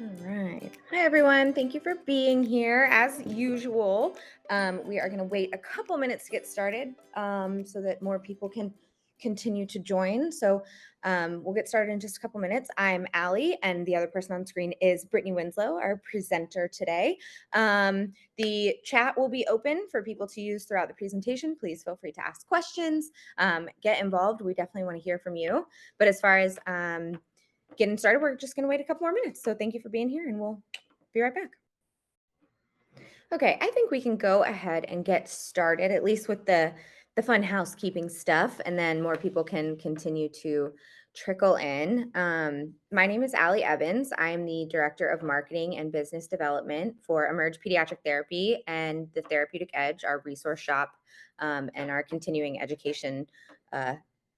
All right. Hi, everyone. Thank you for being here. As usual, we are going to wait a couple minutes to get started so that more people can continue to join. We'll get started in just a couple minutes. I'm Allie, and the other person on screen is Brittni Winslow, our presenter today. The chat will be open for people to use throughout the presentation. Please feel free to ask questions, get involved. We definitely want to hear from you. But as far as getting started, we're just going to wait a couple more minutes. So thank you for being here, and we'll be right back. Okay, I think we can go ahead and get started, at least with the fun housekeeping stuff, and then more people can continue to trickle in. My name is Allie Evans. I'm the Director of Marketing and Business Development for Emerge Pediatric Therapy and the Therapeutic Edge, our resource shop, and our continuing education uh,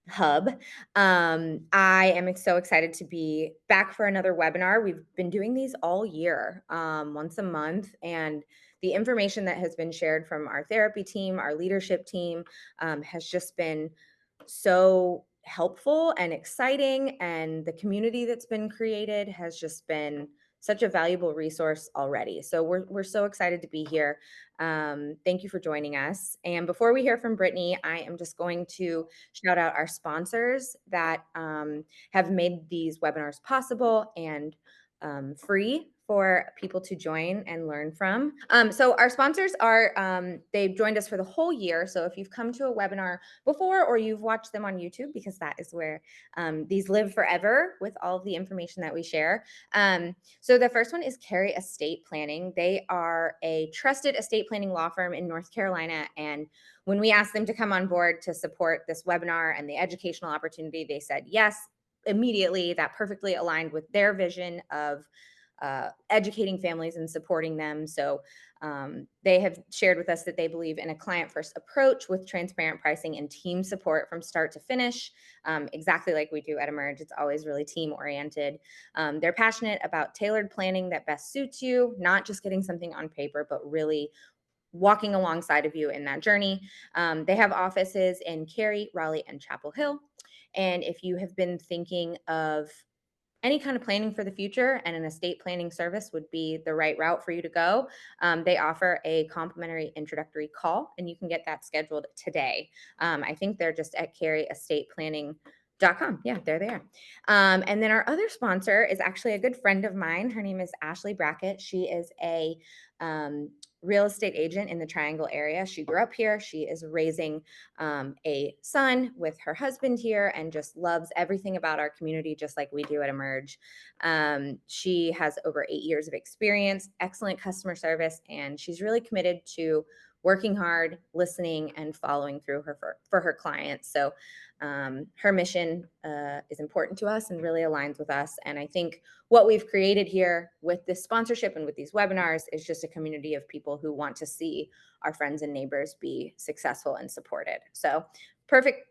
hub. I am so excited to be back for another webinar. We've been doing these all year, once a month, and the information that has been shared from our therapy team, our leadership team, has just been so helpful and exciting. And the community that's been created has just been such a valuable resource already. So we're so excited to be here. Thank you for joining us. And before we hear from Brittni, I am just going to shout out our sponsors that have made these webinars possible and free for people to join and learn from. So our sponsors are, they've joined us for the whole year. So if you've come to a webinar before or you've watched them on YouTube, because that is where these live forever with all of the information that we share. So the first one is Carey Estate Planning. They are a trusted estate planning law firm in North Carolina. And when we asked them to come on board to support this webinar and the educational opportunity, they said yes immediately. That perfectly aligned with their vision of educating families and supporting them. So they have shared with us that they believe in a client-first approach with transparent pricing and team support from start to finish, exactly like we do at Emerge. It's always really team-oriented. They're passionate about tailored planning that best suits you, not just getting something on paper, but really walking alongside of you in that journey. They have offices in Cary, Raleigh, and Chapel Hill. And if you have been thinking of any kind of planning for the future, and an estate planning service would be the right route for you to go. They offer a complimentary introductory call, and you can get that scheduled today. I think they're just at careyestatePlanning.com. Yeah, there they are. And then our other sponsor is actually a good friend of mine. Her name is Ashley Brackett. She is a real estate agent in the Triangle area. She grew up here. She is raising a son with her husband here and just loves everything about our community, just like we do at Emerge. She has over 8 years of experience, excellent customer service, and she's really committed to working hard, listening, and following through for her clients. So her mission is important to us and really aligns with us. And I think what we've created here with this sponsorship and with these webinars is just a community of people who want to see our friends and neighbors be successful and supported. So perfect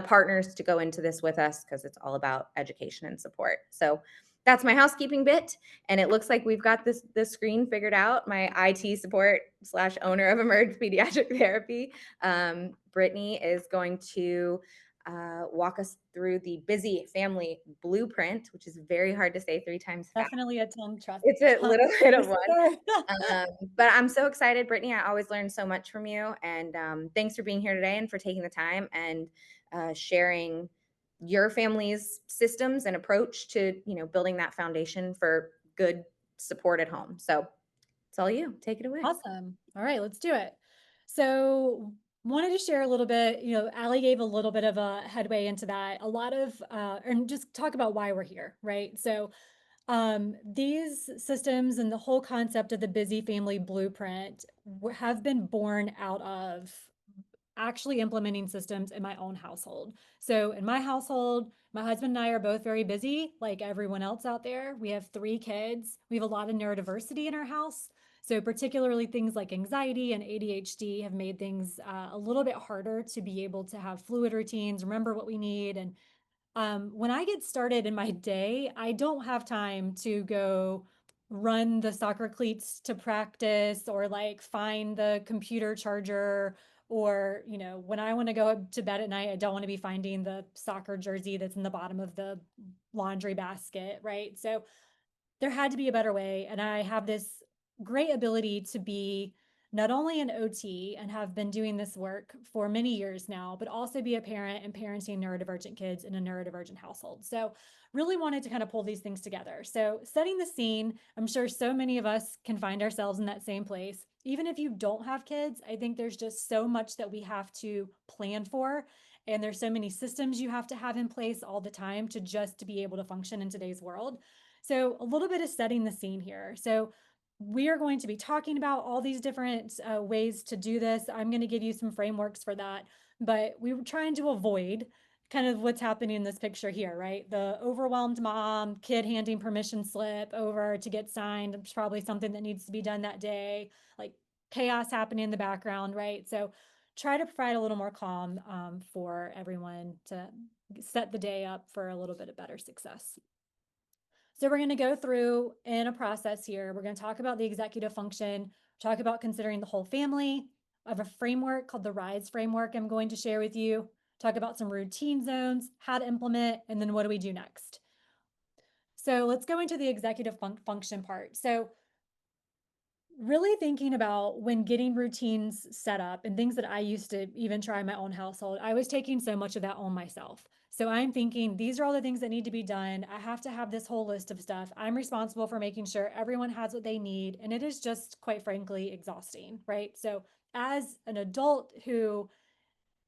partners to go into this with us, because it's all about education and support. So that's my housekeeping bit, and it looks like we've got this screen figured out. My IT support / owner of Emerge Pediatric Therapy, Brittni, is going to walk us through the busy family blueprint, which is very hard to say 3 times fast. Definitely a tongue It's a little bit of one. twister. But I'm so excited, Brittni. I always learn so much from you. And thanks for being here today and for taking the time and sharing your family's systems and approach to, building that foundation for good support at home. So it's all you. Take it away. Awesome. All right, let's do it. So, wanted to share a little bit, Allie gave a little bit of a headway into that. A lot of, and just talk about why we're here, right? So, these systems and the whole concept of the busy family blueprint have been born out of actually implementing systems in my own household. So in my household, my husband and I are both very busy, like everyone else out there. We have 3 kids. We have a lot of neurodiversity in our house. So particularly things like anxiety and ADHD have made things a little bit harder to be able to have fluid routines, remember what we need. And when I get started in my day, I don't have time to go run the soccer cleats to practice or like find the computer charger or, when I want to go to bed at night, I don't want to be finding the soccer jersey that's in the bottom of the laundry basket, right? So there had to be a better way. And I have this great ability to be not only an OT and have been doing this work for many years now, but also be a parent and parenting neurodivergent kids in a neurodivergent household. So, really wanted to kind of pull these things together. So, setting the scene, I'm sure so many of us can find ourselves in that same place. Even if you don't have kids, I think there's just so much that we have to plan for. And there's so many systems you have to have in place all the time to just to be able to function in today's world. So, a little bit of setting the scene here. So, we are going to be talking about all these different ways to do this. I'm going to give you some frameworks for that, but we were trying to avoid kind of what's happening in this picture here, right? The overwhelmed mom, kid handing permission slip over to get signed. It's probably something that needs to be done that day, like chaos happening in the background, right? So, try to provide a little more calm for everyone to set the day up for a little bit of better success. So we're going to go through in a process here. We're going to talk about the executive function, talk about considering the whole family. I have a framework called the RISE framework I'm going to share with you, talk about some routine zones, how to implement, and then what do we do next? So let's go into the executive function part. So really thinking about when getting routines set up and things that I used to even try in my own household, I was taking so much of that on myself. So I'm thinking these are all the things that need to be done. I have to have this whole list of stuff. I'm responsible for making sure everyone has what they need. And it is just, quite frankly, exhausting, right? So as an adult who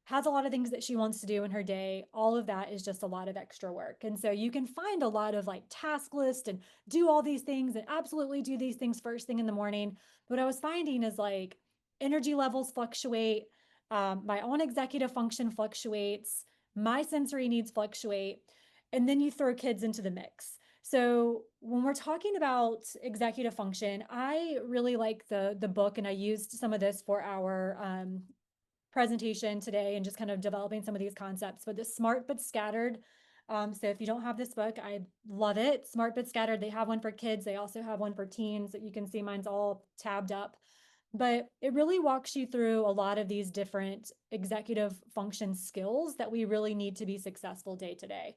has a lot of things that she wants to do in her day. All of that is just a lot of extra work. And so you can find a lot of like task list and do all these things and absolutely do these things first thing in the morning. But what I was finding is like energy levels fluctuate, my own executive function fluctuates, my sensory needs fluctuate, and then you throw kids into the mix. So when we're talking about executive function, I really like the book, and I used some of this for our presentation today and just kind of developing some of these concepts. But the Smart but Scattered. So if you don't have this book, I love it. Smart but Scattered. They have one for kids. They also have one for teens that you can see. Mine's all tabbed up. But it really walks you through a lot of these different executive function skills that we really need to be successful day to day.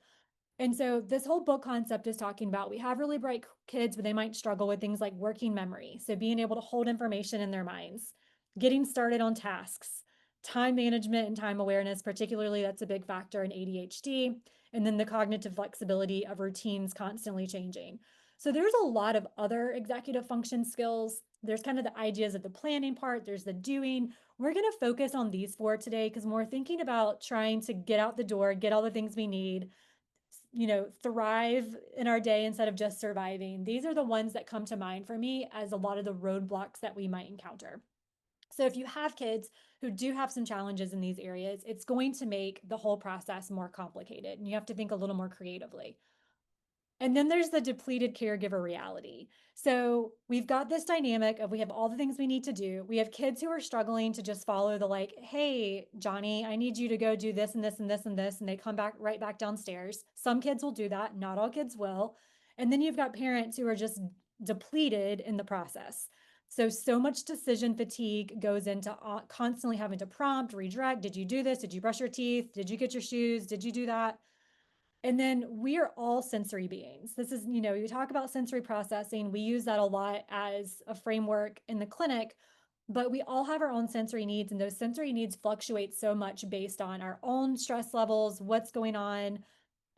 And so this whole book concept is talking about we have really bright kids, but they might struggle with things like working memory. So being able to hold information in their minds, getting started on tasks, time management and time awareness, particularly that's a big factor in ADHD, and then the cognitive flexibility of routines constantly changing. So there's a lot of other executive function skills. There's kind of the ideas of the planning part, there's the doing. We're going to focus on these four today because we're thinking about trying to get out the door, get all the things we need, thrive in our day instead of just surviving. These are the ones that come to mind for me as a lot of the roadblocks that we might encounter. So if you have kids who do have some challenges in these areas, it's going to make the whole process more complicated and you have to think a little more creatively. And then there's the depleted caregiver reality. So we've got this dynamic of we have all the things we need to do. We have kids who are struggling to just follow the like, hey, Johnny, I need you to go do this and this and this and this. And they come back right back downstairs. Some kids will do that, not all kids will. And then you've got parents who are just depleted in the process. So much decision fatigue goes into constantly having to prompt, redirect. Did you do this? Did you brush your teeth? Did you get your shoes? Did you do that? And then we are all sensory beings. This is, you talk about sensory processing. We use that a lot as a framework in the clinic, but we all have our own sensory needs, and those sensory needs fluctuate so much based on our own stress levels, what's going on,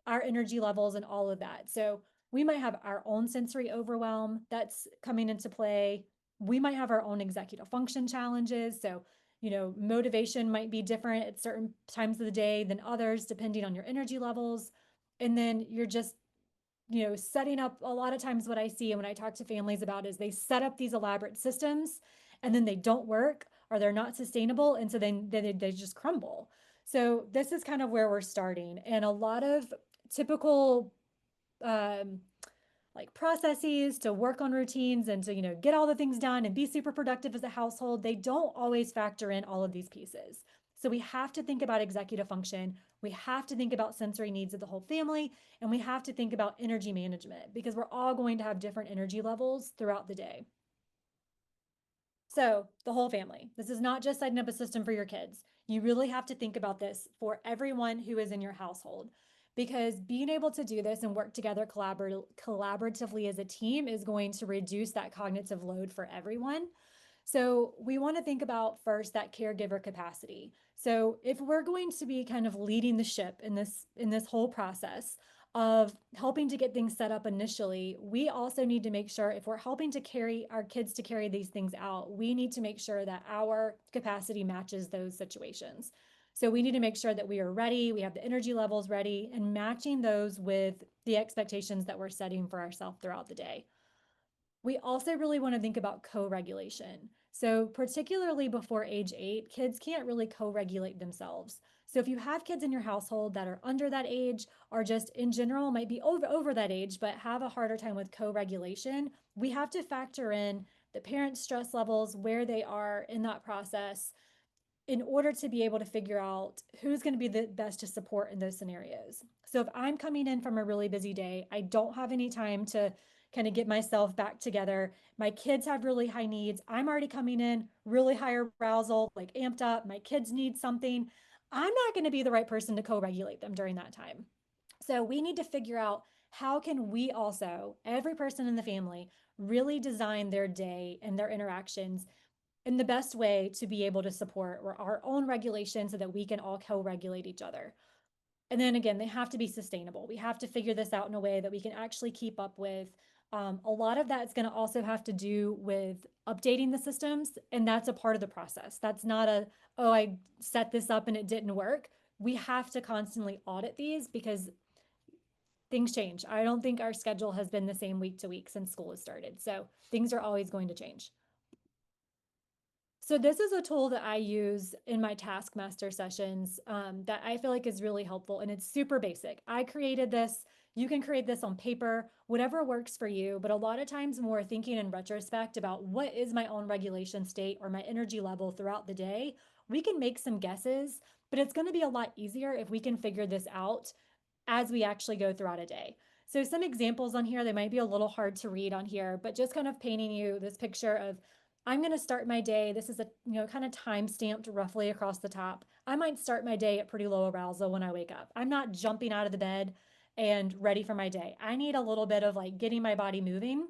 our energy levels, and all of that. So we might have our own sensory overwhelm that's coming into play. We might have our own executive function challenges. So, motivation might be different at certain times of the day than others, depending on your energy levels. And then you're just, setting up a lot of times what I see and when I talk to families about is they set up these elaborate systems and then they don't work or they're not sustainable. And so then they just crumble. So this is kind of where we're starting. And a lot of typical um, like processes to work on routines and to, get all the things done and be super productive as a household, they don't always factor in all of these pieces. So we have to think about executive function. We have to think about sensory needs of the whole family. And we have to think about energy management because we're all going to have different energy levels throughout the day. So, the whole family. This is not just setting up a system for your kids. You really have to think about this for everyone who is in your household because being able to do this and work together collaboratively as a team is going to reduce that cognitive load for everyone. So we want to think about first that caregiver capacity. So if we're going to be kind of leading the ship in this whole process of helping to get things set up initially, we also need to make sure if we're helping to carry our kids to carry these things out, we need to make sure that our capacity matches those situations. So we need to make sure that we are ready, we have the energy levels ready, and matching those with the expectations that we're setting for ourselves throughout the day. We also really want to think about co-regulation. So particularly before age 8, kids can't really co-regulate themselves. So if you have kids in your household that are under that age or just in general might be over that age but have a harder time with co-regulation, we have to factor in the parents' stress levels, where they are in that process, in order to be able to figure out who's going to be the best to support in those scenarios. So if I'm coming in from a really busy day, I don't have any time to kind of get myself back together. My kids have really high needs. I'm already coming in really high arousal, like amped up. My kids need something. I'm not going to be the right person to co-regulate them during that time. So we need to figure out how can we also, every person in the family, really design their day and their interactions in the best way to be able to support our own regulation so that we can all co-regulate each other. And then again, they have to be sustainable. We have to figure this out in a way that we can actually keep up with. A lot of that is going to also have to do with updating the systems, and that's a part of the process. That's not a, oh, I set this up and it didn't work. We have to constantly audit these because things change. I don't think our schedule has been the same week to week since school has started. So things are always going to change. So this is a tool that I use in my Taskmaster sessions that I feel like is really helpful, and it's super basic. I created this. You can create this on paper, whatever works for you. But a lot of times when we're thinking in retrospect about what is my own regulation state or my energy level throughout the day, we can make some guesses, but it's going to be a lot easier if we can figure this out as we actually go throughout a day. So some examples on here, they might be a little hard to read on here, but just kind of painting you this picture of I'm going to start my day. This is a, kind of time stamped roughly across the top. I might start my day at pretty low arousal when I wake up. I'm not jumping out of the bed and ready for my day. I need a little bit of like getting my body moving.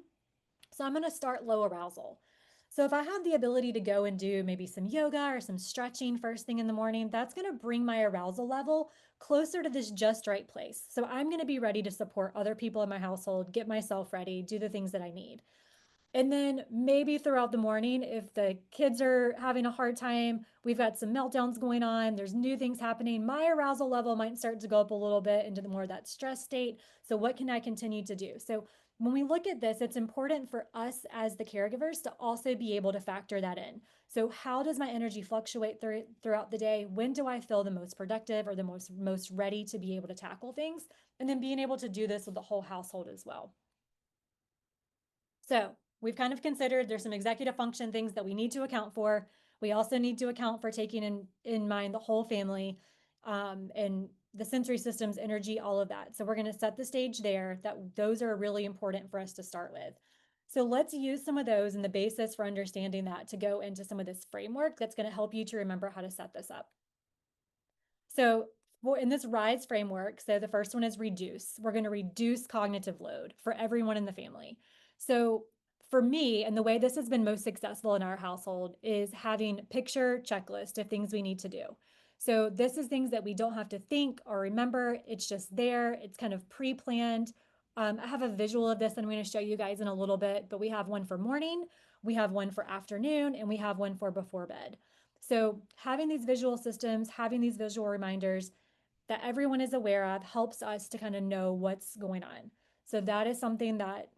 So I'm going to start low arousal. So if I have the ability to go and do maybe some yoga or some stretching first thing in the morning, that's going to bring my arousal level closer to this just right place. So I'm going to be ready to support other people in my household, get myself ready, do the things that I need. And then maybe throughout the morning, if the kids are having a hard time, we've got some meltdowns going on, there's new things happening, my arousal level might start to go up a little bit into the more of that stress state. So what can I continue to do? So when we look at this, it's important for us as the caregivers to also be able to factor that in. So how does my energy fluctuate throughout the day? When do I feel the most productive or the most ready to be able to tackle things? And then being able to do this with the whole household as well. So we've kind of considered there's some executive function things that we need to account for. We also need to account for taking in mind the whole family and the sensory systems, energy, all of that. So we're going to set the stage there that those are really important for us to start with. So let's use some of those and the basis for understanding that to go into some of this framework that's going to help you to remember how to set this up. So in this RISE framework, so the first one is reduce. We're going to reduce cognitive load for everyone in the family. So for me, and the way this has been most successful in our household is having picture checklist of things we need to do. So this is things that we don't have to think or remember. It's just there. It's kind of pre-planned. I have a visual of this I'm going to show you guys in a little bit, but we have one for morning, we have one for afternoon, and we have one for before bed. So having these visual systems, having these visual reminders that everyone is aware of helps us to kind of know what's going on. So that is something that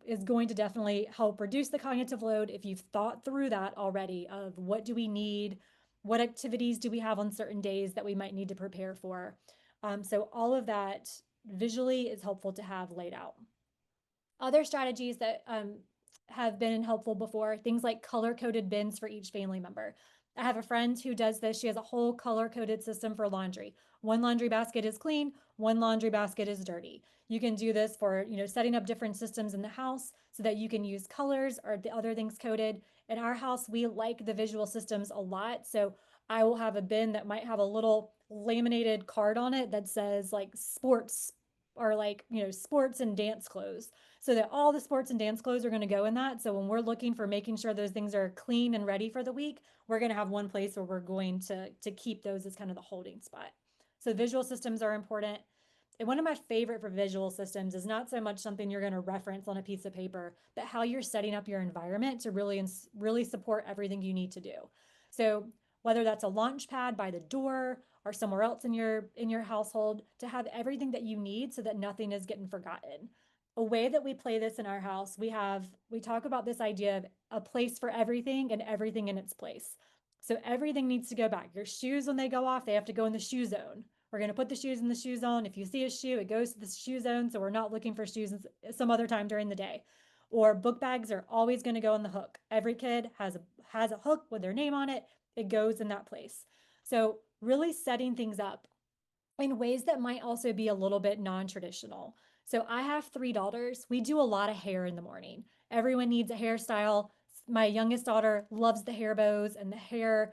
is going to definitely help reduce the cognitive load if you've thought through that already of what do we need, what activities do we have on certain days that we might need to prepare for. So all of that visually is helpful to have laid out. Other strategies that have been helpful before, things like color-coded bins for each family member. I have a friend who does this. She has a whole color-coded system for laundry. One laundry basket is clean, one laundry basket is dirty. You can do this for, setting up different systems in the house so that you can use colors or the other things coded. In our house, we like the visual systems a lot. So I will have a bin that might have a little laminated card on it that says like sports or like, sports and dance clothes. So that all the sports and dance clothes are going to go in that. So when we're looking for making sure those things are clean and ready for the week, we're going to have one place where we're going to keep those as kind of the holding spot. So visual systems are important. And one of my favorite for visual systems is not so much something you're going to reference on a piece of paper, but how you're setting up your environment to really support everything you need to do. So whether that's a launch pad by the door or somewhere else in your household, to have everything that you need so that nothing is getting forgotten. A way that we play this in our house, we talk about this idea of a place for everything and everything in its place. So everything needs to go back. Your shoes, when they go off, they have to go in the shoe zone. We're going to put the shoes in the shoe zone. If you see a shoe, it goes to the shoe zone. So we're not looking for shoes some other time during the day. Or book bags are always going to go in the hook. Every kid has a hook with their name on it. It goes in that place. So really setting things up in ways that might also be a little bit non-traditional. So I have 3 daughters. We do a lot of hair in the morning. Everyone needs a hairstyle. My youngest daughter loves the hair bows and the hair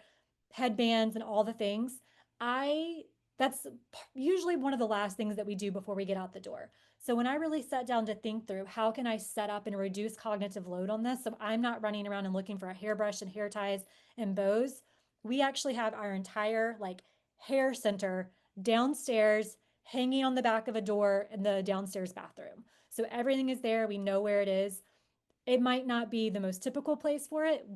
headbands and all the things. I That's usually one of the last things that we do before we get out the door. So when I really sat down to think through how can I set up and reduce cognitive load on this so I'm not running around and looking for a hairbrush and hair ties and bows, we actually have our entire like hair center downstairs hanging on the back of a door in the downstairs bathroom. So everything is there. We know where it is. It might not be the most typical place for it,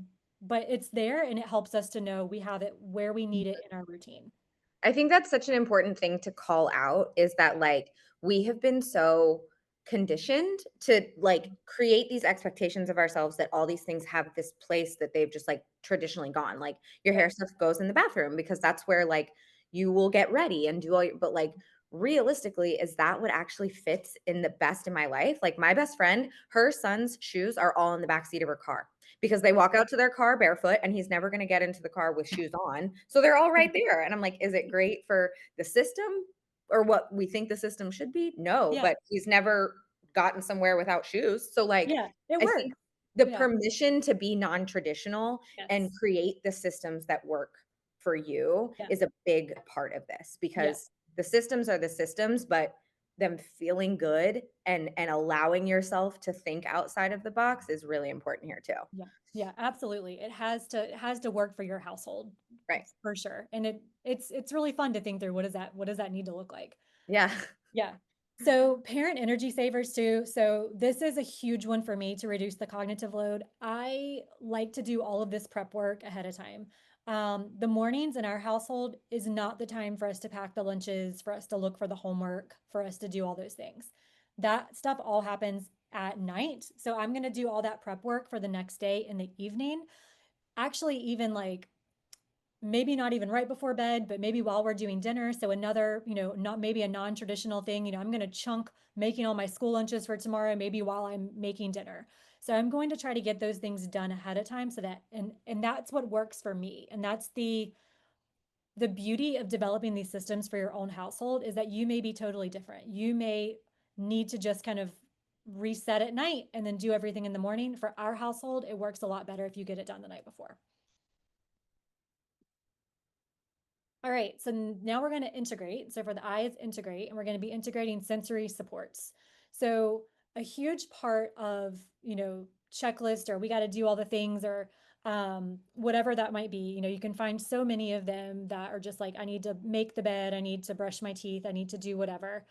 but it's there and it helps us to know we have it where we need it in our routine. I think that's such an important thing to call out is that like we have been so conditioned to like create these expectations of ourselves that all these things have this place that they've just like traditionally gone. Like your Yep. hair stuff goes in the bathroom because that's where like you will get ready and do all your, but like realistically, is that what actually fits in the best in my life? Like my best friend, her son's shoes are all in the back seat of her car because they walk out to their car barefoot and he's never going to get into the car with shoes on. So they're all right there. And I'm like, is it great for the system or what we think the system should be? No, Yeah. but he's never gotten somewhere without shoes. So like Yeah. It I think works. the Yeah. permission to be non-traditional and Yes. create the systems that work for you Yeah. is a big part of this Yeah. because the systems are the systems, but them feeling good and allowing yourself to think outside of the box is really important here too. Yeah. Yeah, absolutely. It has to work for your household Right. for sure. And it's really fun to think through what does that need to look like? Yeah. Yeah. So parent energy savers too. So this is a huge one for me to reduce the cognitive load. I like to do all of this prep work ahead of time. The mornings in our household is not the time for us to pack the lunches, for us to look for the homework, for us to do all those things. That stuff all happens at night. So I'm going to do all that prep work for the next day in the evening. Actually, even like maybe not even right before bed, but maybe while we're doing dinner. So another, not maybe a non-traditional thing, I'm going to chunk making all my school lunches for tomorrow, maybe while I'm making dinner. So I'm going to try to get those things done ahead of time so that and that's what works for me. And that's the beauty of developing these systems for your own household is that you may be totally different. You may need to just kind of reset at night and then do everything in the morning. For our household, it works a lot better if you get it done the night before. All right, so now we're going to integrate. So for the eyes, integrate, and we're going to be integrating sensory supports. So a huge part of, checklist or we got to do all the things or whatever that might be, you can find so many of them that are just like, I need to make the bed, I need to brush my teeth, I need to do whatever.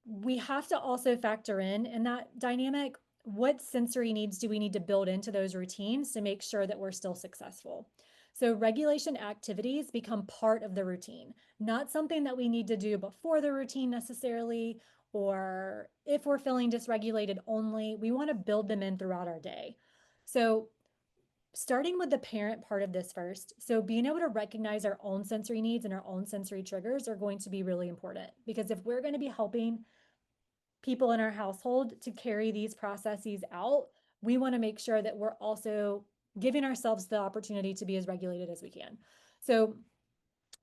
We have to also factor in that dynamic. What sensory needs do we need to build into those routines to make sure that we're still successful? So regulation activities become part of the routine, not something that we need to do before the routine necessarily, or if we're feeling dysregulated only, we want to build them in throughout our day. So starting with the parent part of this first. So being able to recognize our own sensory needs and our own sensory triggers are going to be really important because if we're going to be helping people in our household to carry these processes out, we want to make sure that we're also giving ourselves the opportunity to be as regulated as we can. So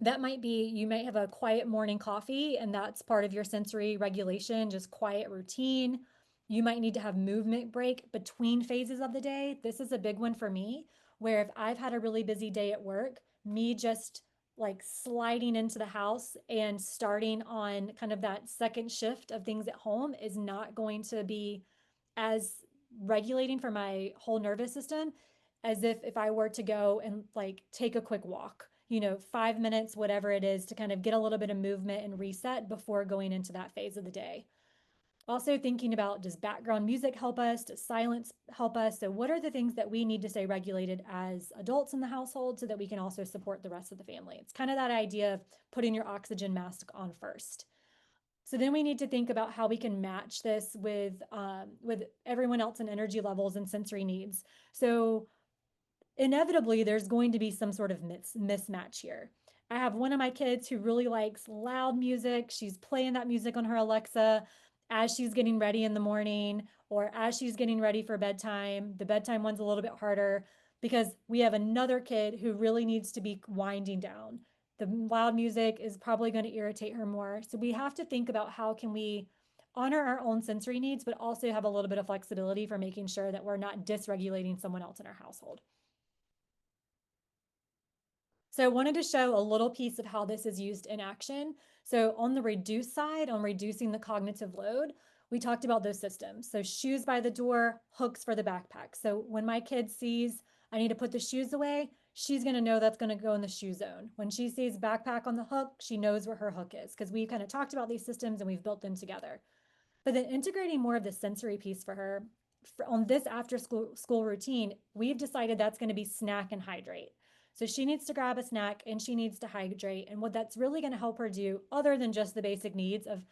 that might be you might have a quiet morning coffee, and that's part of your sensory regulation, just quiet routine. You might need to have movement break between phases of the day. This is a big one for me, where if I've had a really busy day at work, me just like sliding into the house and starting on kind of that second shift of things at home is not going to be as regulating for my whole nervous system as if I were to go and like take a quick walk, 5 minutes, whatever it is, to kind of get a little bit of movement and reset before going into that phase of the day. Also thinking about, does background music help us? Does silence help us? So what are the things that we need to stay regulated as adults in the household so that we can also support the rest of the family? It's kind of that idea of putting your oxygen mask on first. So then we need to think about how we can match this with everyone else in energy levels and sensory needs. So inevitably there's going to be some sort of mismatch here. I have one of my kids who really likes loud music. She's playing that music on her Alexa as she's getting ready in the morning or as she's getting ready for bedtime. The bedtime one's a little bit harder because we have another kid who really needs to be winding down. The loud music is probably going to irritate her more. So we have to think about how can we honor our own sensory needs, but also have a little bit of flexibility for making sure that we're not dysregulating someone else in our household. So I wanted to show a little piece of how this is used in action. So on the reduce side, on reducing the cognitive load, we talked about those systems. So shoes by the door, hooks for the backpack. So when my kid sees I need to put the shoes away, she's going to know that's going to go in the shoe zone. When she sees backpack on the hook, she knows where her hook is because we kind of talked about these systems and we've built them together. But then integrating more of the sensory piece for her on this after school routine, we've decided that's going to be snack and hydrate. So she needs to grab a snack and she needs to hydrate. And what that's really going to help her do, other than just the basic needs of,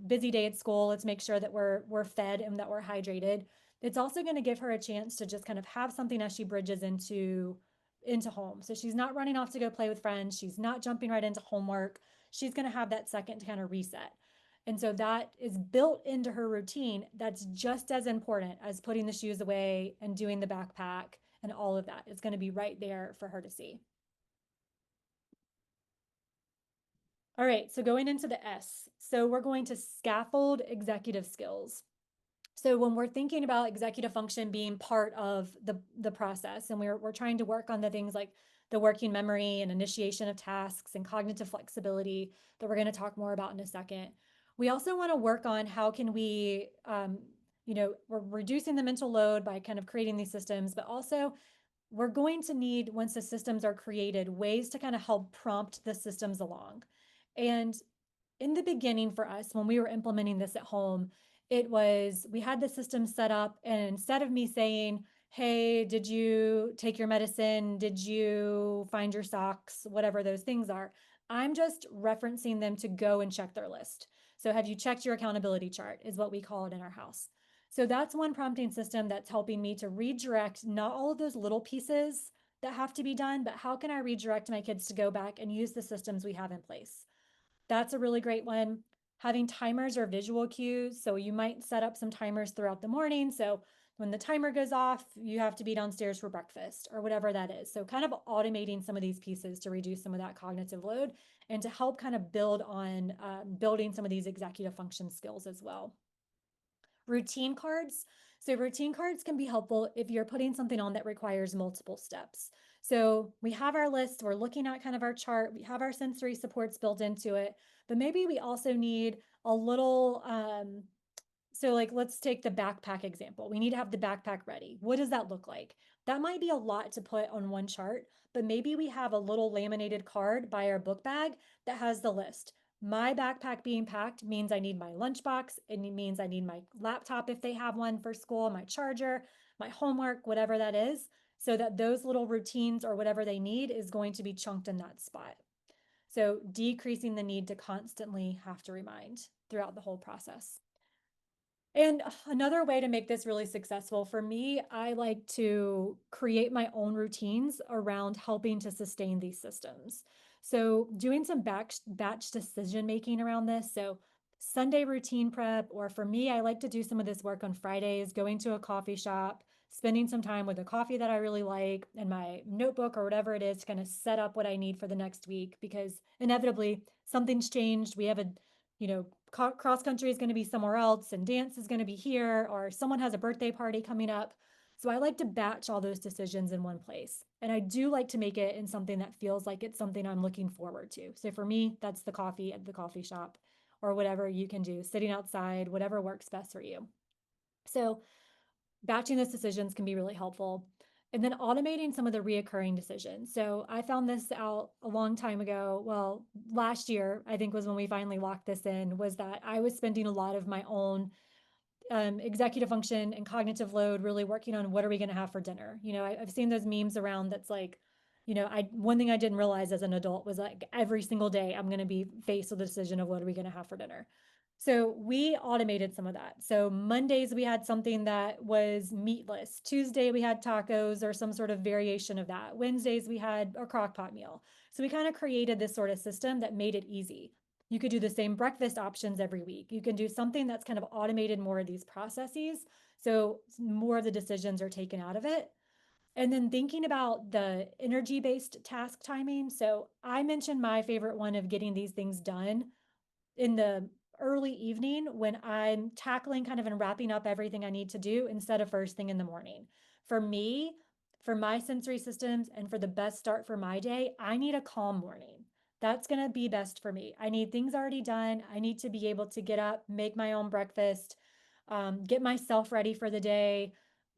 busy day at school, let's make sure that we're fed and that we're hydrated. It's also going to give her a chance to just kind of have something as she bridges into home. So she's not running off to go play with friends. She's not jumping right into homework. She's going to have that second to kind of reset. And so that is built into her routine. That's just as important as putting the shoes away and doing the backpack and all of that. It's going to be right there for her to see. All right, so going into the S. So we're going to scaffold executive skills. So when we're thinking about executive function being part of the process, and we're trying to work on the things like the working memory and initiation of tasks and cognitive flexibility that we're going to talk more about in a second. We also want to work on how can we, we're reducing the mental load by kind of creating these systems, but also we're going to need, once the systems are created, ways to kind of help prompt the systems along. And in the beginning for us, when we were implementing this at home, it was we had the system set up, and instead of me saying, hey, did you take your medicine? Did you find your socks? Whatever those things are, I'm just referencing them to go and check their list. So, have you checked your accountability chart? Is what we call it in our house. So, that's one prompting system that's helping me to redirect not all of those little pieces that have to be done, but how can I redirect my kids to go back and use the systems we have in place? That's a really great one. Having timers or visual cues. So you might set up some timers throughout the morning. So when the timer goes off, you have to be downstairs for breakfast or whatever that is. So kind of automating some of these pieces to reduce some of that cognitive load and to help kind of build on building some of these executive function skills as well. Routine cards. So routine cards can be helpful if you're putting something on that requires multiple steps. So we have our list, we're looking at kind of our chart, we have our sensory supports built into it, but maybe we also need a little, so like let's take the backpack example. We need to have the backpack ready. What does that look like? That might be a lot to put on one chart, but maybe we have a little laminated card by our book bag that has the list. My backpack being packed means I need my lunchbox. It means I need my laptop if they have one for school, my charger, my homework, whatever that is, so that those little routines or whatever they need is going to be chunked in that spot. So decreasing the need to constantly have to remind throughout the whole process. And another way to make this really successful for me, I like to create my own routines around helping to sustain these systems. So, doing some batch decision making around this. So, Sunday routine prep, or for me, I like to do some of this work on Fridays, going to a coffee shop, spending some time with a coffee that I really like and my notebook or whatever it is to kind of set up what I need for the next week because inevitably something's changed. We have a cross country is going to be somewhere else and dance is going to be here, or someone has a birthday party coming up. So I like to batch all those decisions in one place. And I do like to make it in something that feels like it's something I'm looking forward to. So for me, that's the coffee at the coffee shop or whatever you can do, sitting outside, whatever works best for you. So batching those decisions can be really helpful. And then automating some of the reoccurring decisions. So I found this out a long time ago. Well, last year, I think was when we finally locked this in, was that I was spending a lot of my own executive function and cognitive load really working on what are we going to have for dinner. I've seen those memes around that's like, I one thing I didn't realize as an adult was like every single day I'm going to be faced with the decision of what are we going to have for dinner. So we automated some of that. So Mondays we had something that was meatless. Tuesday we had tacos or some sort of variation of that. Wednesdays we had a crock pot meal. So we kind of created this sort of system that made it easy. You could do the same breakfast options every week. You can do something that's kind of automated more of these processes. So more of the decisions are taken out of it. And then thinking about the energy based task timing. So I mentioned my favorite one of getting these things done in the early evening when I'm tackling kind of and wrapping up everything I need to do instead of first thing in the morning. For me, for my sensory systems and for the best start for my day, I need a calm morning. That's going to be best for me. I need things already done. I need to be able to get up, make my own breakfast, get myself ready for the day,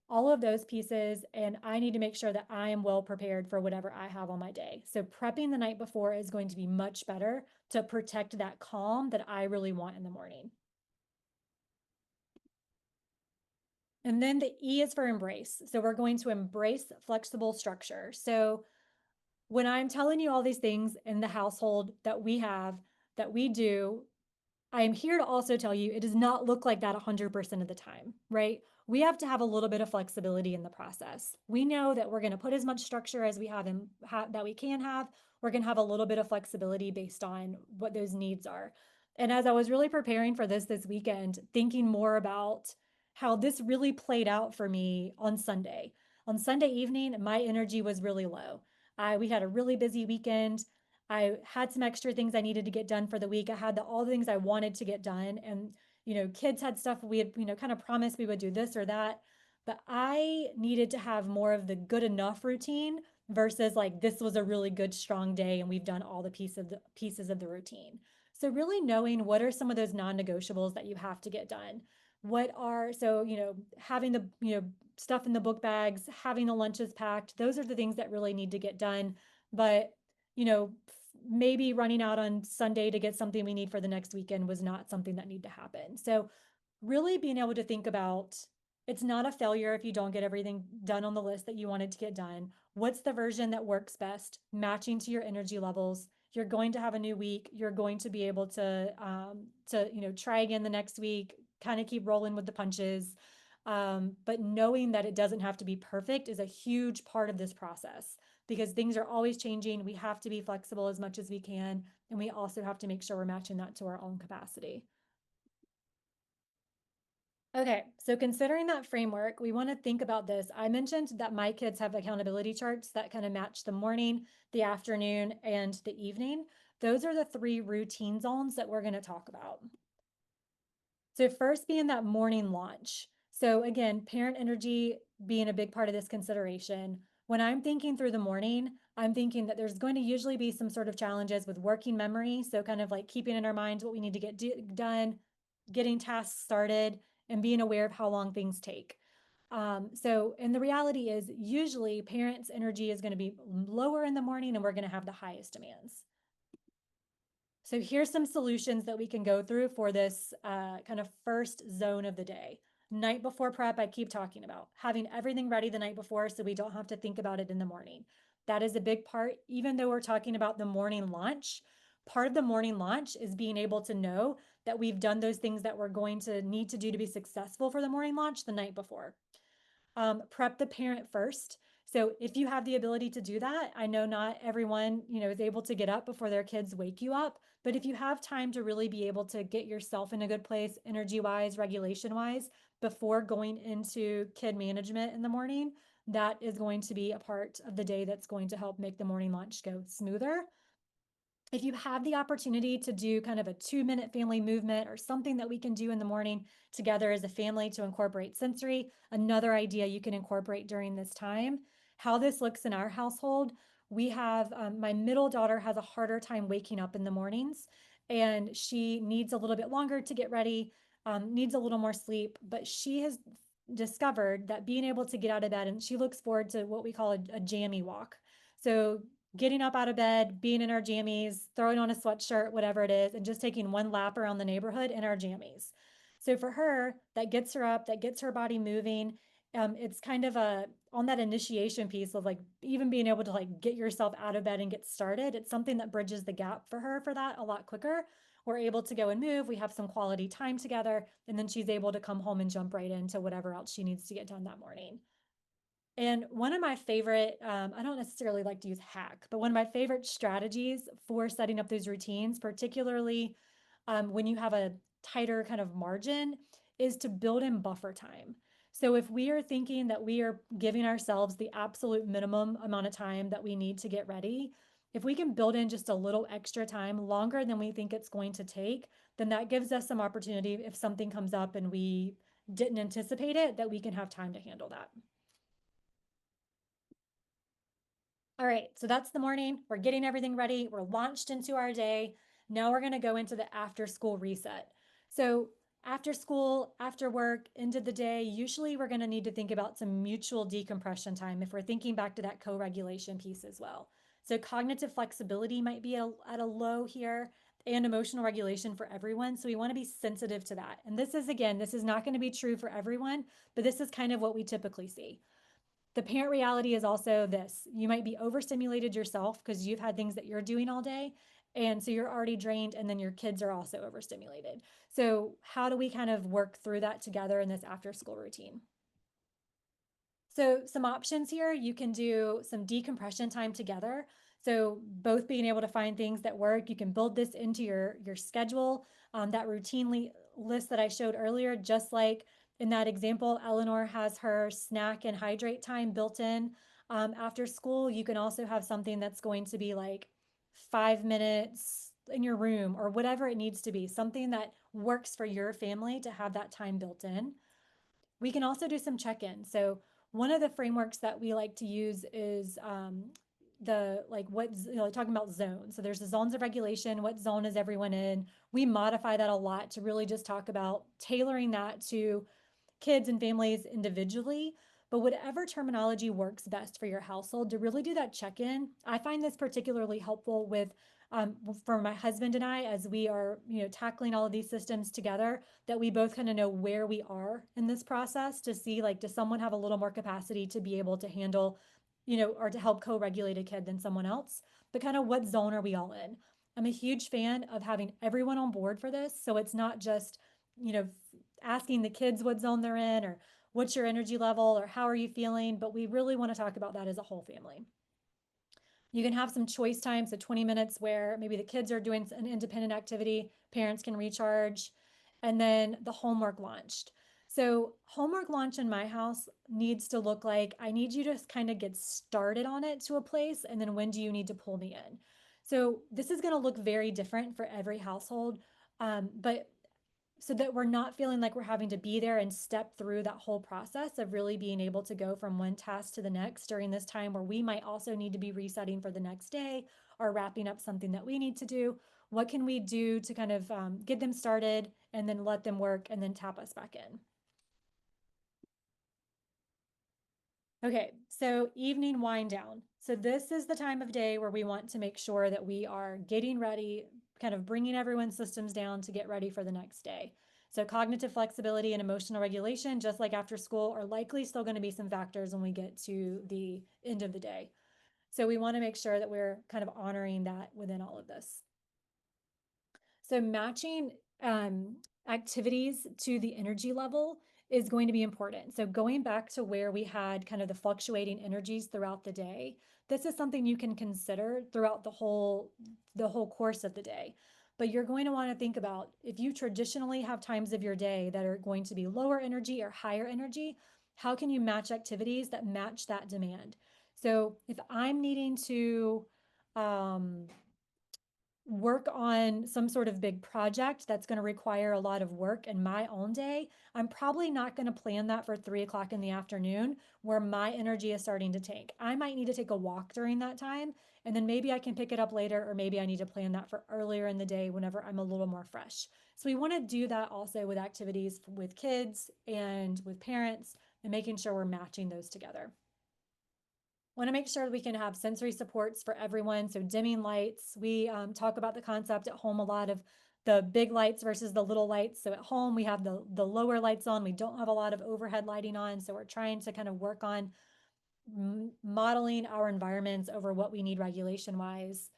all of those pieces. And I need to make sure that I am well prepared for whatever I have on my day. So prepping the night before is going to be much better to protect that calm that I really want in the morning. And then the E is for embrace. So we're going to embrace flexible structure. So when I'm telling you all these things in the household that we have, that we do, I am here to also tell you it does not look like that 100% of the time, right? We have to have a little bit of flexibility in the process. We know that we're going to put as much structure as we have that we can have. We're going to have a little bit of flexibility based on what those needs are. And as I was really preparing for this weekend, thinking more about how this really played out for me on Sunday. On Sunday evening, my energy was really low. We had a really busy weekend. I had some extra things I needed to get done for the week. I had all the things I wanted to get done. And, kids had stuff we had, kind of promised we would do this or that. But I needed to have more of the good enough routine versus like this was a really good, strong day and we've done all the pieces of the routine. So really knowing what are some of those non-negotiables that you have to get done. Having the, stuff in the book bags, having the lunches packed, those are the things that really need to get done. But maybe running out on Sunday to get something we need for the next weekend was not something that needed to happen. So really being able to think about it's not a failure if you don't get everything done on the list that you wanted to get done. What's the version that works best, matching to your energy levels? You're going to have a new week. You're going to be able to try again the next week, kind of keep rolling with the punches. But knowing that it doesn't have to be perfect is a huge part of this process because things are always changing. We have to be flexible as much as we can. And we also have to make sure we're matching that to our own capacity. Okay, so considering that framework, we want to think about this. I mentioned that my kids have accountability charts that kind of match the morning, the afternoon, and the evening. Those are the three routine zones that we're going to talk about. So first being that morning launch. So again, parent energy being a big part of this consideration. When I'm thinking through the morning, I'm thinking that there's going to usually be some sort of challenges with working memory. So kind of like keeping in our minds what we need to get done, getting tasks started, and being aware of how long things take. And the reality is usually parents' energy is going to be lower in the morning and we're going to have the highest demands. So here's some solutions that we can go through for this kind of first zone of the day. Night before prep, I keep talking about having everything ready the night before so we don't have to think about it in the morning. That is a big part, even though we're talking about the morning launch. Part of the morning launch is being able to know that we've done those things that we're going to need to do to be successful for the morning launch the night before. Prep the parent first. So if you have the ability to do that, I know not everyone, is able to get up before their kids wake you up, but if you have time to really be able to get yourself in a good place, energy wise, regulation wise, before going into kid management in the morning, that is going to be a part of the day that's going to help make the morning launch go smoother. If you have the opportunity to do kind of a 2-minute family movement or something that we can do in the morning together as a family to incorporate sensory, another idea you can incorporate during this time. How this looks in our household, we have my middle daughter has a harder time waking up in the mornings, and she needs a little bit longer to get ready, needs a little more sleep, but she has discovered that being able to get out of bed, and she looks forward to what we call a jammy walk. So getting up out of bed, being in our jammies, throwing on a sweatshirt, whatever it is, and just taking one lap around the neighborhood in our jammies. So for her, that gets her up, that gets her body moving. It's kind of a on that initiation piece of like even being able to like get yourself out of bed and get started. It's something that bridges the gap for her for that a lot quicker. We're able to go and move. We have some quality time together, and then she's able to come home and jump right into whatever else she needs to get done that morning. And one of my favorite, I don't necessarily like to use hack, but one of my favorite strategies for setting up those routines, particularly when you have a tighter kind of margin, is to build in buffer time. So if we are thinking that we are giving ourselves the absolute minimum amount of time that we need to get ready, if we can build in just a little extra time, longer than we think it's going to take, then that gives us some opportunity if something comes up and we didn't anticipate it, that we can have time to handle that. All right, so that's the morning. We're getting everything ready. We're launched into our day. Now we're going to go into the after school reset. So, after school, after work, end of the day, usually we're going to need to think about some mutual decompression time if we're thinking back to that co regulation piece as well. So, cognitive flexibility might be at a low here and emotional regulation for everyone. So, we want to be sensitive to that. And this is, again, this is not going to be true for everyone, but this is kind of what we typically see. The parent reality is also this: you might be overstimulated yourself because you've had things that you're doing all day. And so you're already drained, and then your kids are also overstimulated. So, how do we kind of work through that together in this after school routine? So, some options here: you can do some decompression time together. So, both being able to find things that work. You can build this into your schedule, that routinely list that I showed earlier. Just like in that example, Eleanor has her snack and hydrate time built in after school. You can also have something that's going to be like 5 minutes in your room or whatever it needs to be, something that works for your family to have that time built in. We can also do some check-ins. So one of the frameworks that we like to use is the like what talking about zones. So there's the zones of regulation. What zone is everyone in? We modify that a lot to really just talk about tailoring that to kids and families individually, but whatever terminology works best for your household to really do that check in. I find this particularly helpful with for my husband and I as we are tackling all of these systems together, that we both kind of know where we are in this process to see like does someone have a little more capacity to be able to handle or to help co-regulate a kid than someone else, but kind of what zone are we all in. I'm a huge fan of having everyone on board for this, so it's not just you know asking the kids what zone they're in or what's your energy level or how are you feeling, but we really want to talk about that as a whole family. You can have some choice time, so 20 minutes where maybe the kids are doing an independent activity, parents can recharge, and then the homework launched. So, homework launch in my house needs to look like I need you to kind of get started on it to a place, and then when do you need to pull me in? So, this is going to look very different for every household, but so that we're not feeling like we're having to be there and step through that whole process of really being able to go from one task to the next during this time where we might also need to be resetting for the next day or wrapping up something that we need to do. What can we do to kind of get them started and then let them work and then tap us back in? Okay, so evening wind down. So this is the time of day where we want to make sure that we are getting ready, kind of bringing everyone's systems down to get ready for the next day. So cognitive flexibility and emotional regulation, just like after school, are likely still going to be some factors when we get to the end of the day. So we want to make sure that we're kind of honoring that within all of this. So matching activities to the energy level is going to be important. So going back to where we had kind of the fluctuating energies throughout the day, this is something you can consider throughout the whole course of the day. But you're going to want to think about if you traditionally have times of your day that are going to be lower energy or higher energy, how can you match activities that match that demand? So if I'm needing to work on some sort of big project that's going to require a lot of work in my own day, I'm probably not going to plan that for 3 o'clock in the afternoon where my energy is starting to tank. I might need to take a walk during that time, and then maybe I can pick it up later, or maybe I need to plan that for earlier in the day whenever I'm a little more fresh. So we want to do that also with activities with kids and with parents and making sure we're matching those together. Want to make sure we can have sensory supports for everyone. So dimming lights, we talk about the concept at home a lot of the big lights versus the little lights. So at home we have the lower lights on. We don't have a lot of overhead lighting on. So we're trying to kind of work on modeling our environments over what we need regulation wise.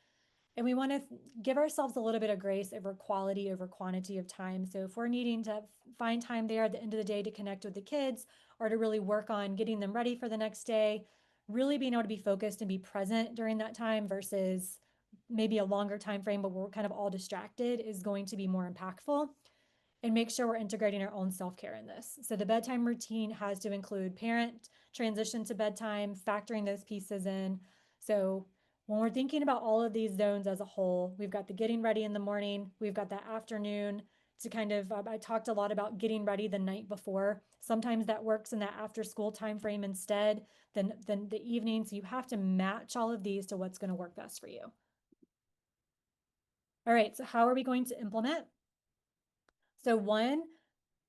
And we want to give ourselves a little bit of grace over quality over quantity of time. So if we're needing to find time there at the end of the day to connect with the kids or to really work on getting them ready for the next day, really being able to be focused and be present during that time versus maybe a longer time frame, but we're kind of all distracted is going to be more impactful. And make sure we're integrating our own self-care in this. So the bedtime routine has to include parent transition to bedtime, factoring those pieces in. So when we're thinking about all of these zones as a whole, we've got the getting ready in the morning, we've got that afternoon to kind of, I talked a lot about getting ready the night before. Sometimes that works in that after school time frame instead than the evening. So you have to match all of these to what's going to work best for you. All right, so how are we going to implement? So one,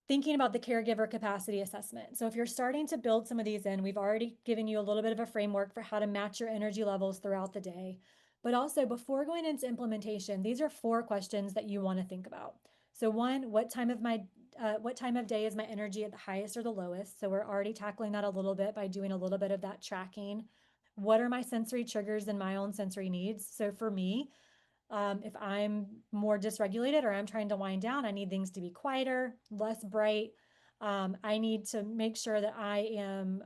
thinking about the caregiver capacity assessment. So if you're starting to build some of these in, we've already given you a little bit of a framework for how to match your energy levels throughout the day. But also before going into implementation, these are 4 questions that you want to think about. So one, what time of day is my energy at the highest or the lowest? So we're already tackling that a little bit by doing a little bit of that tracking. What are my sensory triggers and my own sensory needs? So for me, if I'm more dysregulated or I'm trying to wind down, I need things to be quieter, less bright. I need to make sure that I am,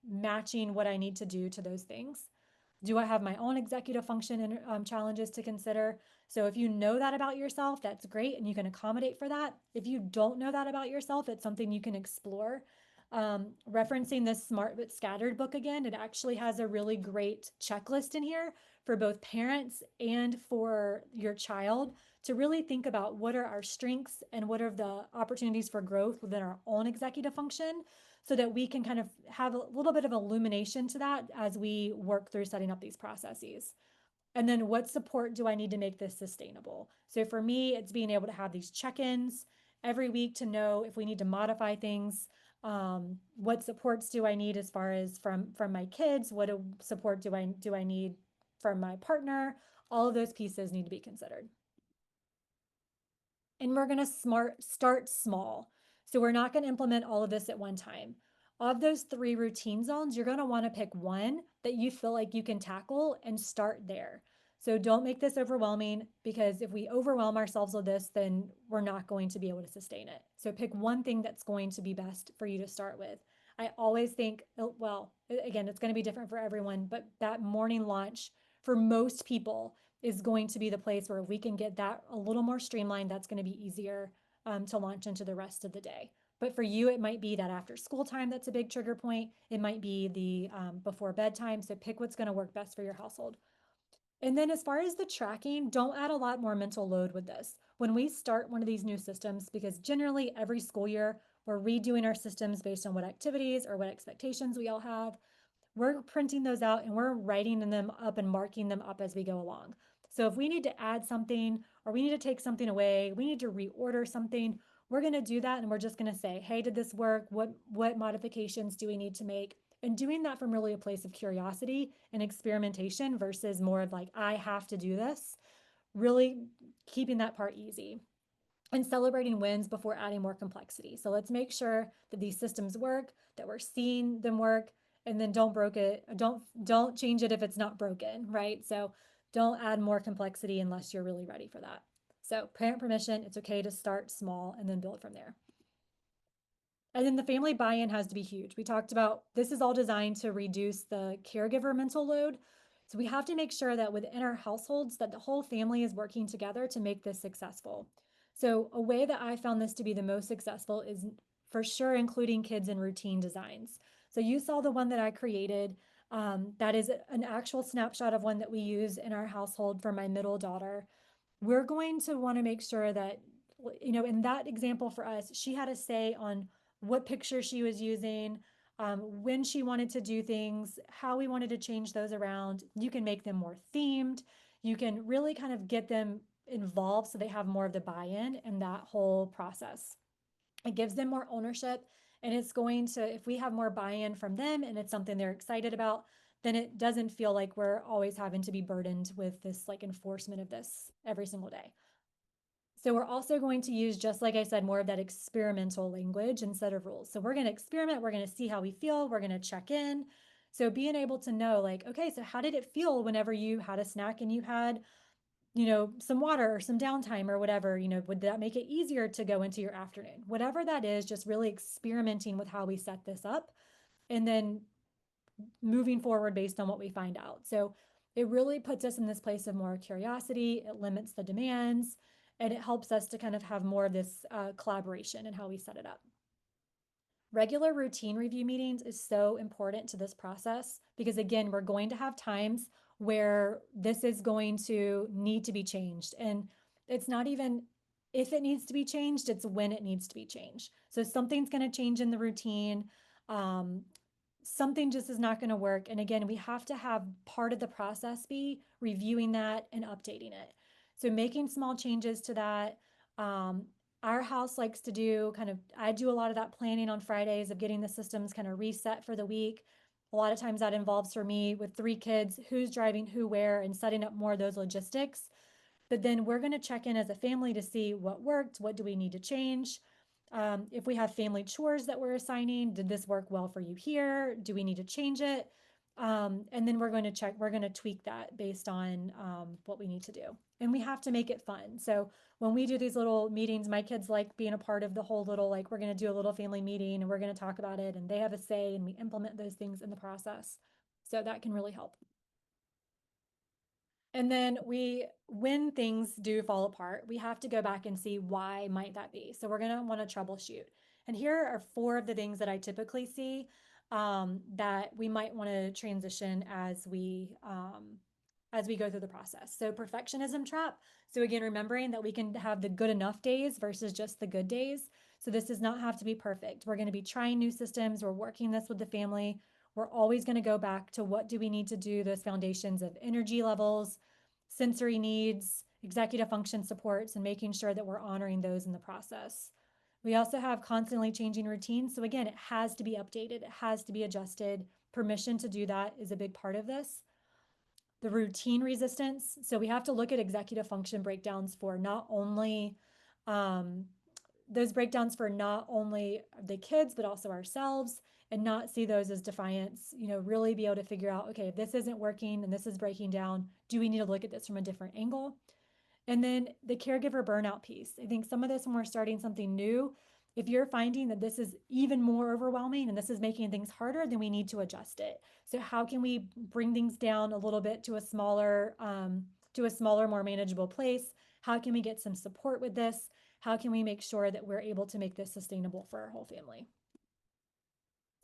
matching what I need to do to those things. Do I have my own executive function and challenges to consider? So if you know that about yourself, that's great and you can accommodate for that. If you don't know that about yourself, it's something you can explore. Referencing this Smart but Scattered book again, it actually has a really great checklist in here for both parents and for your child to really think about what are our strengths and what are the opportunities for growth within our own executive function so that we can kind of have a little bit of illumination to that as we work through setting up these processes. And then what support do I need to make this sustainable? So for me, it's being able to have these check-ins every week to know if we need to modify things. What supports do I need as far as from my kids? What support do I need from my partner? All of those pieces need to be considered. And we're going to start small. So we're not going to implement all of this at one time. Of those 3 routine zones, you're going to want to pick one that you feel like you can tackle and start there. So don't make this overwhelming because if we overwhelm ourselves with this, then we're not going to be able to sustain it. So pick one thing that's going to be best for you to start with. I always think, well, again, it's going to be different for everyone, but that morning launch for most people is going to be the place where we can get that a little more streamlined. That's going to be easier to launch into the rest of the day. But for you, it might be that after school time that's a big trigger point. It might be the before bedtime. So pick what's going to work best for your household. And then as far as the tracking, don't add a lot more mental load with this. When we start one of these new systems, because generally every school year we're redoing our systems based on what activities or what expectations we all have, we're printing those out and we're writing them up and marking them up as we go along. So if we need to add something or we need to take something away, we need to reorder something, we're going to do that and we're just going to say, hey, did this work? What modifications do we need to make? And doing that from really a place of curiosity and experimentation versus more of like, I have to do this, really keeping that part easy and celebrating wins before adding more complexity. So let's make sure that these systems work, that we're seeing them work, and then don't broke it. Don't change it if it's not broken, right? So don't add more complexity unless you're really ready for that. So parent permission, it's okay to start small and then build from there. And then the family buy-in has to be huge. We talked about this is all designed to reduce the caregiver mental load. So we have to make sure that within our households that the whole family is working together to make this successful. So a way that I found this to be the most successful is for sure including kids in routine designs. So you saw the one that I created. That is an actual snapshot of one that we use in our household for my middle daughter. We're going to want to make sure that, in that example for us, she had a say on what picture she was using, when she wanted to do things, how we wanted to change those around. You can make them more themed. You can really kind of get them involved so they have more of the buy in that whole process. It gives them more ownership, and it's going to, if we have more buy-in from them and it's something they're excited about, then it doesn't feel like we're always having to be burdened with this like enforcement of this every single day. So we're also going to use, just like I said, more of that experimental language instead of rules. So we're going to experiment, we're going to see how we feel, we're going to check in. So being able to know, like, okay, so how did it feel whenever you had a snack and you had, some water or some downtime or whatever, would that make it easier to go into your afternoon? Whatever that is, just really experimenting with how we set this up and then moving forward based on what we find out. So it really puts us in this place of more curiosity, it limits the demands, and it helps us to kind of have more of this collaboration in how we set it up. Regular routine review meetings is so important to this process because, again, we're going to have times where this is going to need to be changed. And it's not even if it needs to be changed, it's when it needs to be changed. So something's going to change in the routine. Um, Something just is not going to work. And again, we have to have part of the process be reviewing that and updating it. So making small changes to that. Um, our house likes to do kind of, I do a lot of that planning on Fridays of getting the systems kind of reset for the week. A lot of times that involves for me with 3 kids, who's driving who where and setting up more of those logistics. But then we're going to check in as a family to see what worked, what do we need to change. If we have family chores that we're assigning, did this work well for you here? Do we need to change it? And then we're going to check, we're going to tweak that based on what we need to do. And we have to make it fun. So when we do these little meetings, my kids like being a part of the whole little, like, we're going to do a little family meeting and we're going to talk about it, and they have a say and we implement those things in the process. So that can really help. And then when things do fall apart, we have to go back and see why might that be. So we're going to want to troubleshoot. And here are 4 of the things that I typically see that we might want to transition as we go through the process. So perfectionism trap. So again, remembering that we can have the good enough days versus just the good days. So this does not have to be perfect. We're going to be trying new systems. We're working this with the family. We're always going to go back to what do we need to do, those foundations of energy levels, sensory needs, executive function supports, and making sure that we're honoring those in the process. We also have constantly changing routines. So again, it has to be updated, it has to be adjusted. Permission to do that is a big part of this. The routine resistance. So we have to look at executive function breakdowns for not only um, those breakdowns for not only the kids, but also ourselves, and not see those as defiance, really be able to figure out, okay, if this isn't working and this is breaking down, do we need to look at this from a different angle? And then the caregiver burnout piece. I think some of this, when we're starting something new, if you're finding that this is even more overwhelming and this is making things harder, then we need to adjust it. So how can we bring things down a little bit to a smaller, more manageable place? How can we get some support with this? How can we make sure that we're able to make this sustainable for our whole family?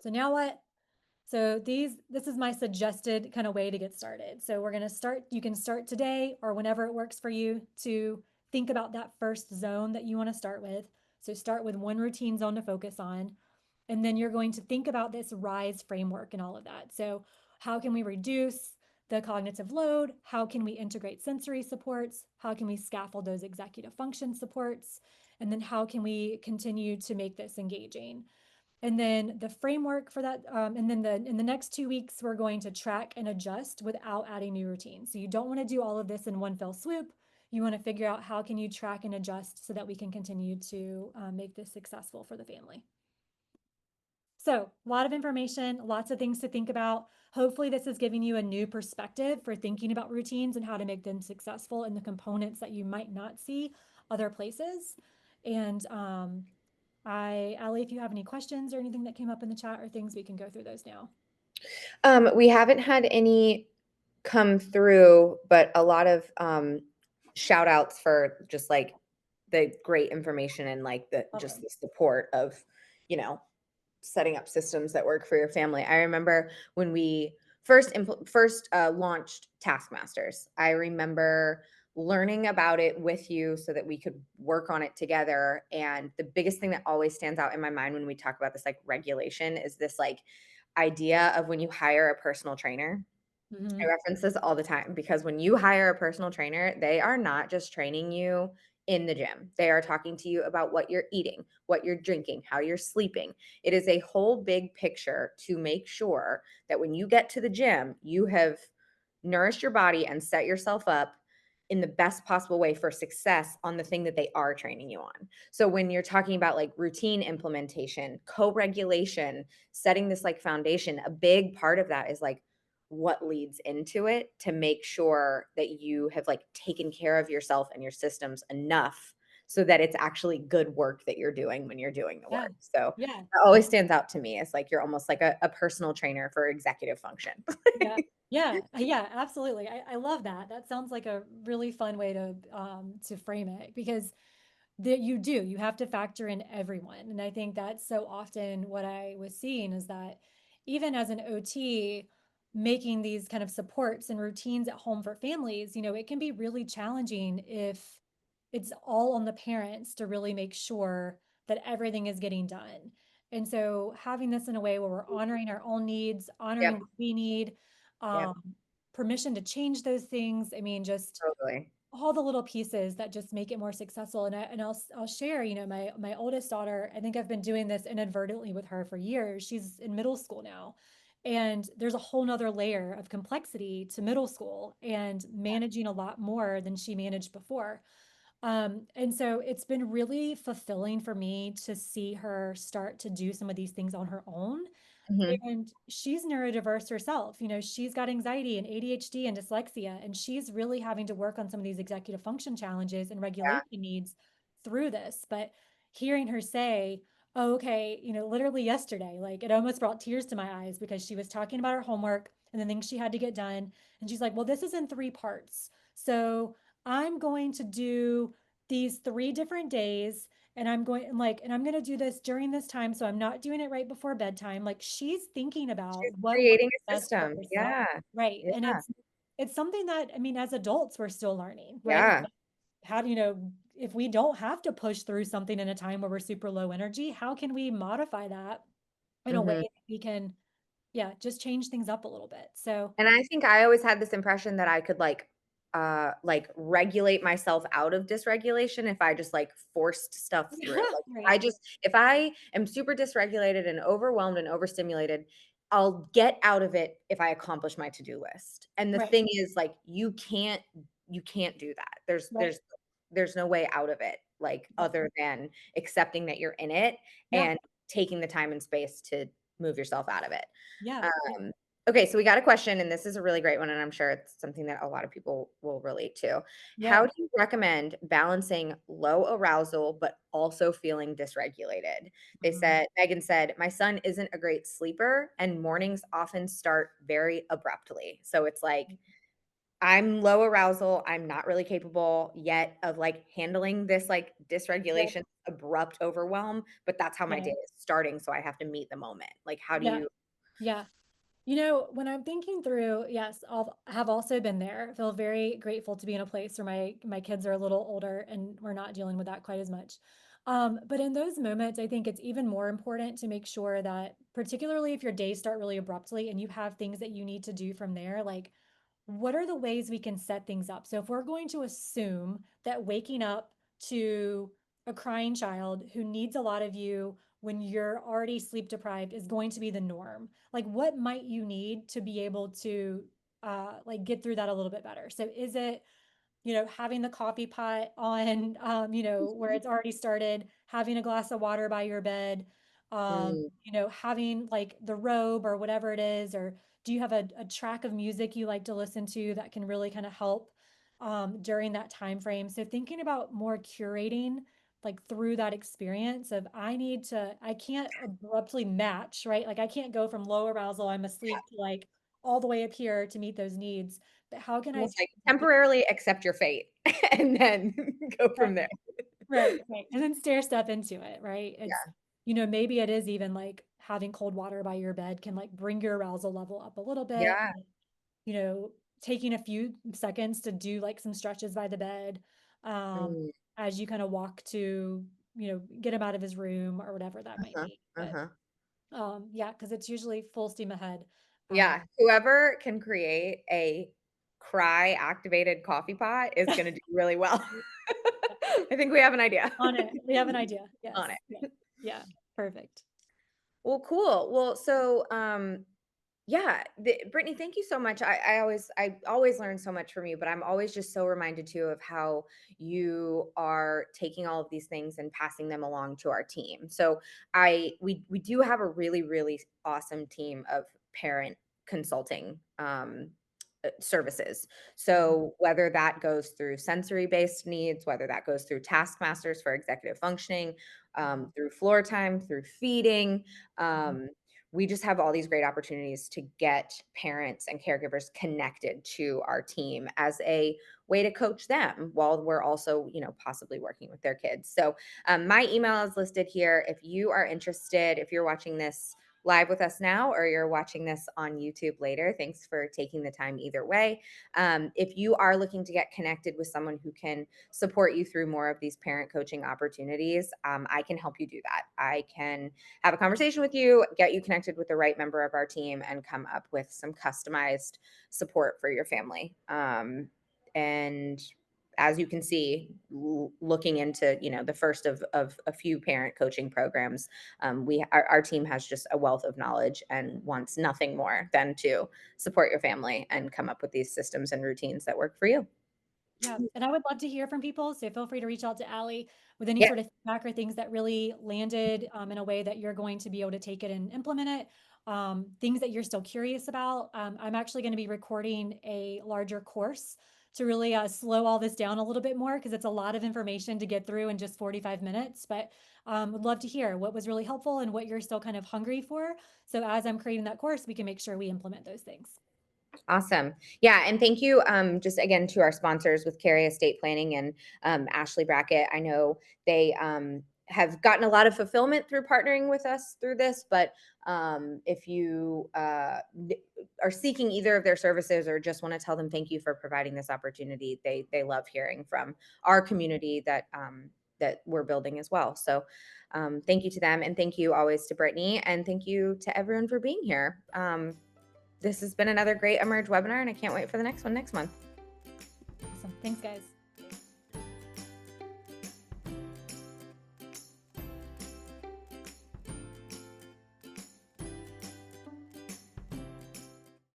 So now what? So this is my suggested kind of way to get started. So we're going to start, you can start today or whenever it works for you to think about that first zone that you want to start with. So start with one routine zone to focus on. And then you're going to think about this RISE framework and all of that. So how can we reduce the cognitive load? How can we integrate sensory supports? How can we scaffold those executive function supports? And then how can we continue to make this engaging? And then the framework for that, and then in the next 2 weeks, we're going to track and adjust without adding new routines. So you don't want to do all of this in one fell swoop. You want to figure out how can you track and adjust so that we can continue to make this successful for the family. So a lot of information, lots of things to think about. Hopefully this is giving you a new perspective for thinking about routines and how to make them successful and the components that you might not see other places. And Allie, if you have any questions or anything that came up in the chat or things, we can go through those now. We haven't had any come through, but a lot of shout outs for just like the great information and like just the support of, you know, setting up systems that work for your family. I remember when we launched Taskmasters. I remember learning about it with you so that we could work on it together, and the biggest thing that always stands out in my mind when we talk about this, like, regulation is this, like, idea of when you hire a personal trainer. I Mhm. reference this all the time because when you hire a personal trainer, they are not just training you in the gym. They are talking to you about what you're eating, what you're drinking, how you're sleeping. It is a whole big picture to make sure that when you get to the gym, you have nourished your body and set yourself up in the best possible way for success on the thing that they are training you on. So when you're talking about like routine implementation, co-regulation, setting this like foundation, a big part of that is like what leads into it to make sure that you have like taken care of yourself and your systems enough so that it's actually good work that you're doing when you're doing the Yeah. work. So Yeah. that always stands out to me as like you're almost like a personal trainer for executive function. Yeah. Yeah. Yeah, absolutely. I love that. That sounds like a really fun way to frame it because that you do. You have to factor in everyone. And I think that's so often what I was seeing is that even as an OT, making these kind of supports and routines at home for families, it can be really challenging if it's all on the parents to really make sure that everything is getting done. And so having this in a way where we're honoring our own needs, honoring Yep, what we need, yep, permission to change those things. I mean, just totally. all the little pieces that just make it more successful. And I'll share, my oldest daughter, I think I've been doing this inadvertently with her for years. She's in middle school now. And there's a whole nother layer of complexity to middle school and managing a lot more than she managed before. And so it's been really fulfilling for me to see her start to do some of these things on her own. Mhm. And she's neurodiverse herself. She's got anxiety and ADHD and dyslexia, and she's really having to work on some of these executive function challenges and Yeah, regulation needs through this. But hearing her say, oh, okay, literally yesterday, like it almost brought tears to my eyes because she was talking about her homework and the things she had to get done. And she's like, well, this is in three parts. So I'm going to do these three different days and I'm going to do this during this time so I'm not doing it right before bedtime. Like she's thinking she's about what works creating a best for system. herself. Yeah, Right. And yeah, it's something that I mean as adults we're still learning, right? yeah. How do if we don't have to push through something in a time where we're super low energy, how can we modify that in a way Mhm. that we can yeah, just change things up a little bit. So, And I think I always had this impression that I could like regulate myself out of dysregulation if I just like forced stuff through. Like right. if I am super dysregulated and overwhelmed and overstimulated, I'll get out of it if I accomplish my to-do list. And the Right. thing is like you can't do that. There's Right. there's there's no way out of it like Yeah. other than accepting that you're in it Yeah. and taking the time and space to move yourself out of it. Yeah. Yeah. Um, okay, so we got a question, and this is a really great one, and I'm sure it's something that a lot of people will relate to. How Yeah. do you recommend balancing low arousal but also feeling dysregulated? Mhm. Megan said, my son isn't a great sleeper, and mornings often start very abruptly. So it's like, I'm low arousal. I'm not really capable yet of like handling this like Yeah. dysregulation, abrupt overwhelm, but that's how my day Yeah. is starting. So I have to meet the moment. Like, how do Yeah. you? Yeah. When I'm thinking through, yes, I have also been there. I feel very grateful to be in a place where my kids are a little older and we're not dealing with that quite as much. But in those moments, I think it's even more important to make sure that, particularly if your days start really abruptly and you have things that you need to do from there, like what are the ways we can set things up? So if we're going to assume that waking up to a crying child who needs a lot of you when you're already sleep deprived is going to be the norm, like what might you need to be able to like get through that a little bit better? So is it having the coffee pot on, where it's already started, having a glass of water by your bed, Mm, having like the robe or whatever it is, or do you have a track of music you like to listen to that can really kind of help during that time frame? So thinking about more curating like through that experience of I can't abruptly match, right? Like I can't go from low arousal, I'm yeah, asleep to like all the way up here to meet those needs. But how can I almost like temporarily accept your fate and then go from there. Right, right, and then stair step into it, right? Yeah. Maybe it is even like having cold water by your bed can like bring your arousal level up a little bit. Yeah. You know, taking a few seconds to do like some stretches by the bed, um, Mm, as you kind of walk to, get him out of his room or whatever that might uh-huh, be. But uh-huh. yeah, because it's usually full steam ahead. Yeah, whoever can create a cry activated coffee pot is gonna do really well. Yeah, I think we have an idea. on it. We have an idea. On Yes. it. Yeah. Yeah. Perfect. Well, cool. Well, so, yeah, Brittany, thank you so much. I always learn so much from you, but I'm always just so reminded too of how you are taking all of these things and passing them along to our team. So we do have a really, really awesome team of parent consulting services. Mhm. So whether that goes through sensory based needs, whether that goes through taskmasters for executive functioning, Mhm. through floor time, through feeding, Mhm. um, we just have all these great opportunities to get parents and caregivers connected to our team as a way to coach them while we're also, possibly working with their kids. So, my email is listed here. If you are interested, if you're watching this live with us now or you're watching this on YouTube later, thanks for taking the time either way. If you are looking to get connected with someone who can support you through more of these parent coaching opportunities, I can help you do that. I can have a conversation with you, get you connected with the right member of our team, and come up with some customized support for your family. And as you can see, looking into the first of a few parent coaching programs, our team has just a wealth of knowledge and wants nothing more than to support your family and come up with these systems and routines that work for you. Yeah, and I would love to hear from people, so feel free to reach out to Allie with any Yeah, sort of feedback or things that really landed, in a way that you're going to be able to take it and implement it. Things that you're still curious about. I'm actually going to be recording a larger course to really slow all this down a little bit more because it's a lot of information to get through in just 45 minutes. But would love to hear what was really helpful and what you're still kind of hungry for. So as I'm creating that course, we can make sure we implement those things. awesome. Yeah, and thank you, just again to our sponsors with Carrie Estate Planning and Ashley Brackett. I know they have gotten a lot of fulfillment through partnering with us through this, but if you are seeking either of their services or just want to tell them thank you for providing this opportunity, they love hearing from our community that we're building as well. So thank you to them, and thank you always to Brittany, and thank you to everyone for being here. This has been another great Emerge webinar, and I can't wait for the next one next month. Awesome. Thanks, guys.